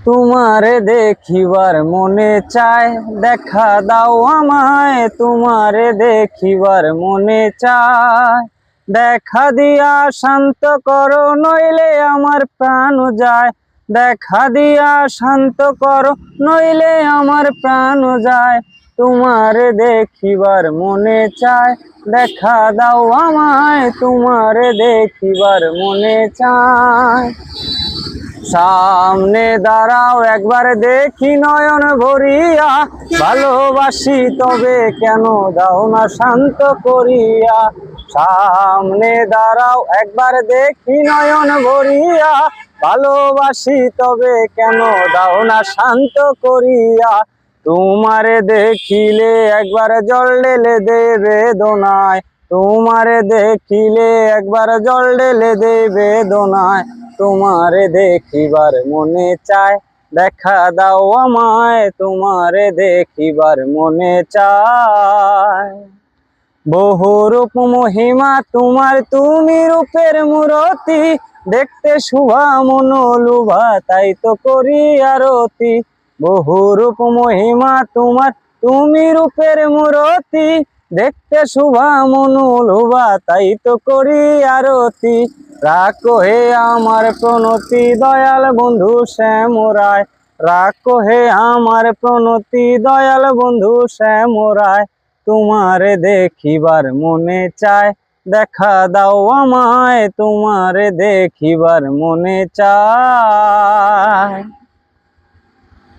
তোমারে দেখিবার মনে চায়, দেখা দাও আমায়। তোমারে দেখিবার মনে চায়, দেখা দিয়া শান্ত করো, নইলে আমার প্রাণ যায়। দেখা দিয়া শান্ত করো, নইলে আমার প্রাণ যায়। তোমারে দেখিবার মনে চায়, দেখা দাও আমায়। তোমারে দেখিবার মনে চায়। সামনে দাঁড়াও একবার দেখি নয়ন ভরিয়া, ভালোবাসি তবে কেন দাও না শান্ত করিয়া। সামনে দাঁড়াও একবার দেখি নয়ন ভরিয়া, ভালোবাসি তবে কেন দাও না শান্ত করিয়া। তোমারে দেখিলে একবার জল ঢেলে দে বেদনায়, তোমারে দেখিলে একবার জল ঢেলে দে বেদনায়। তোমারে দেখিবার মনে চায়, দেখা দাও আমায়। তোমারে দেখিবার মনে চায়। বহু রূপ মহিমা তোমার, তুমি রূপের মূরতি। দেখতে শুভা মনোলুভা, তাই তো করি আরতি। বহু রূপ মহিমা তোমার, তুমি রূপের মূরতি। দেখতে শুভা মনোলুভা, তাই তো করি আরতি। রাখো হে আমার প্রণতি দয়াল বন্ধু শ্যাম রায়। রাখো হে আমার প্রণতি দয়াল বন্ধু শ্যাম রায়। তোমারে দেখিবার মনে চায়, দেখা দাও আমায়। তোমারে দেখিবার মনে চায়।